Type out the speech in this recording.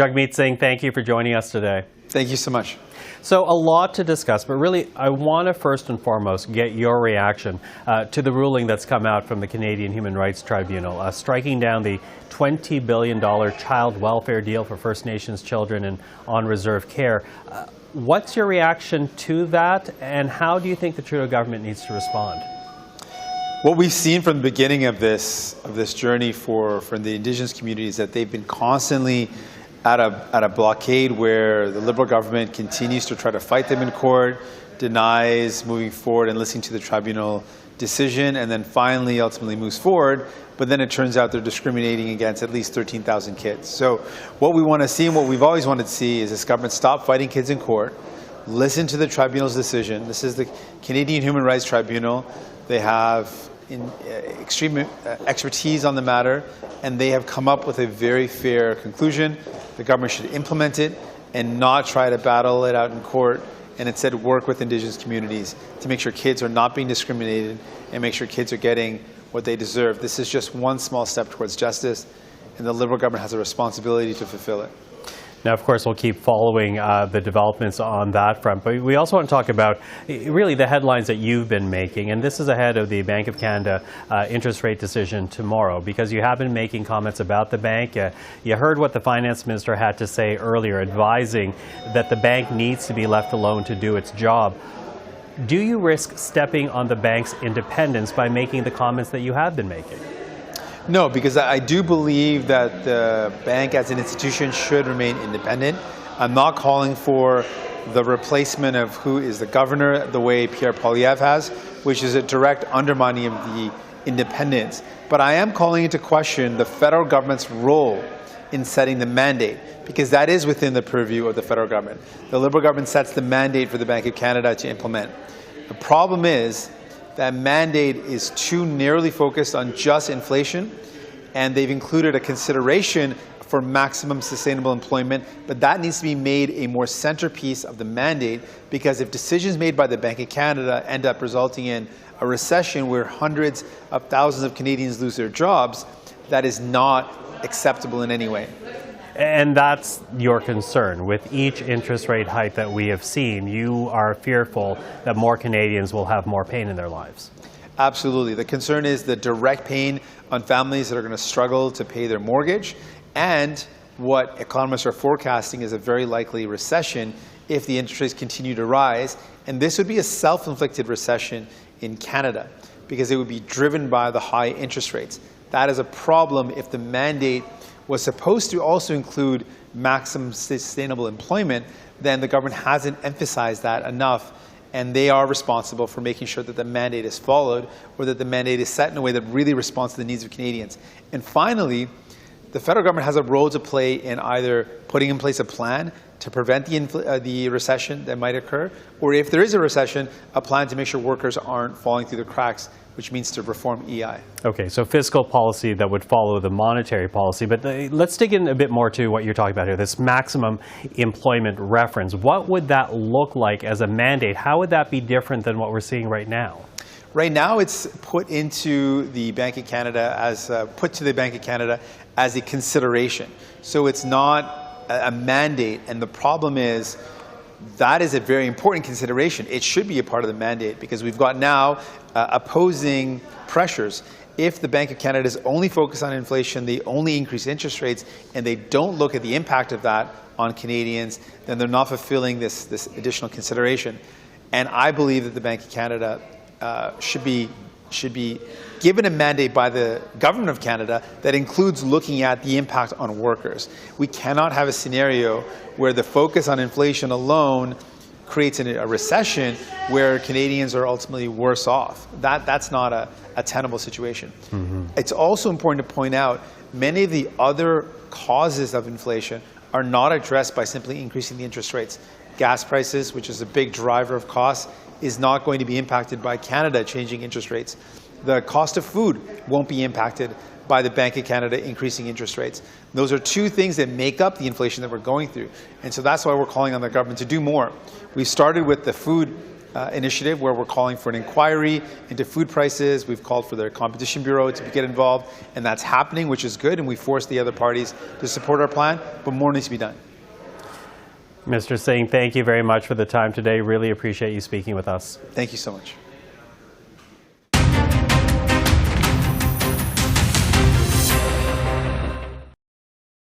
Jagmeet Singh, thank you for joining us today. Thank you so much. So a lot to discuss, but really I want to first and foremost get your reaction to the ruling that's come out from the Canadian Human Rights Tribunal, striking down the $20 billion child welfare deal for First Nations children in on-reserve care. What's your reaction to that, and how do you think the Trudeau government needs to respond? What we've seen from the beginning of this journey for the Indigenous community is that they've been constantly at a blockade where the Liberal government continues to try to fight them in court, denies moving forward and listening to the tribunal decision, and then finally ultimately moves forward. But then it turns out they're discriminating against at least 13,000 kids. So what we want to see, and what we've always wanted to see, is this government stop fighting kids in court, listen to the tribunal's decision. This is the Canadian Human Rights Tribunal. They have extreme expertise on the matter, and they have come up with a very fair conclusion. The government should implement it and not try to battle it out in court, and instead work with Indigenous communities to make sure kids are not being discriminated and make sure kids are getting what they deserve. This is just one small step towards justice, and the Liberal government has a responsibility to fulfill it. Now, of course, we'll keep following the developments on that front, but we also want to talk about really the headlines that you've been making, and this is ahead of the Bank of Canada interest rate decision tomorrow, because you have been making comments about the bank. You heard what the finance minister had to say earlier, advising that the bank needs to be left alone to do its job. Do you risk stepping on the bank's independence by making the comments that you have been making? No, because I do believe that the bank as an institution should remain independent. I'm not calling for the replacement of who is the governor the way Pierre Poilievre has, which is a direct undermining of the independence. But I am calling into question the federal government's role in setting the mandate, because that is within the purview of the federal government. The Liberal government sets the mandate for the Bank of Canada to implement. The problem is that mandate is too narrowly focused on just inflation, and they've included a consideration for maximum sustainable employment, but that needs to be made a more centerpiece of the mandate, because if decisions made by the Bank of Canada end up resulting in a recession where hundreds of thousands of Canadians lose their jobs, that is not acceptable in any way. And that's your concern. With each interest rate hike that we have seen, you are fearful that more Canadians will have more pain in their lives. Absolutely. The concern is the direct pain on families that are going to struggle to pay their mortgage, and what economists are forecasting is a very likely recession if the interest rates continue to rise. And this would be a self-inflicted recession in Canada, because it would be driven by the high interest rates. That is a problem if the mandate was supposed to also include maximum sustainable employment. Then the government hasn't emphasized that enough, and they are responsible for making sure that the mandate is followed, or that the mandate is set in a way that really responds to the needs of Canadians. And finally, the federal government has a role to play in either putting in place a plan to prevent the recession that might occur, or if there is a recession, a plan to make sure workers aren't falling through the cracks, which means to reform EI. Okay, so fiscal policy that would follow the monetary policy. But let's dig in a bit more to what you're talking about here, this maximum employment reference. What would that look like as a mandate? How would that be different than what we're seeing right now? Right now, it's put into the Bank of Canada as a consideration. So it's not a mandate, and the problem is that is a very important consideration. It should be a part of the mandate, because we've got now opposing pressures. If the Bank of Canada is only focused on inflation, they only increase interest rates, and they don't look at the impact of that on Canadians, then they're not fulfilling this additional consideration. And I believe that the Bank of Canada should be given a mandate by the Government of Canada that includes looking at the impact on workers. We cannot have a scenario where the focus on inflation alone creates a recession where Canadians are ultimately worse off. That's not a tenable situation. Mm-hmm. It's also important to point out many of the other causes of inflation are not addressed by simply increasing the interest rates. Gas prices, which is a big driver of costs, is not going to be impacted by Canada changing interest rates. The cost of food won't be impacted by the Bank of Canada increasing interest rates. Those are two things that make up the inflation that we're going through. And so that's why we're calling on the government to do more. We started with the food initiative where we're calling for an inquiry into food prices. We've called for the Competition Bureau to get involved, and that's happening, which is good, and we force the other parties to support our plan, but more needs to be done. Mr. Singh, thank you very much for the time today. Really appreciate you speaking with us. Thank you so much.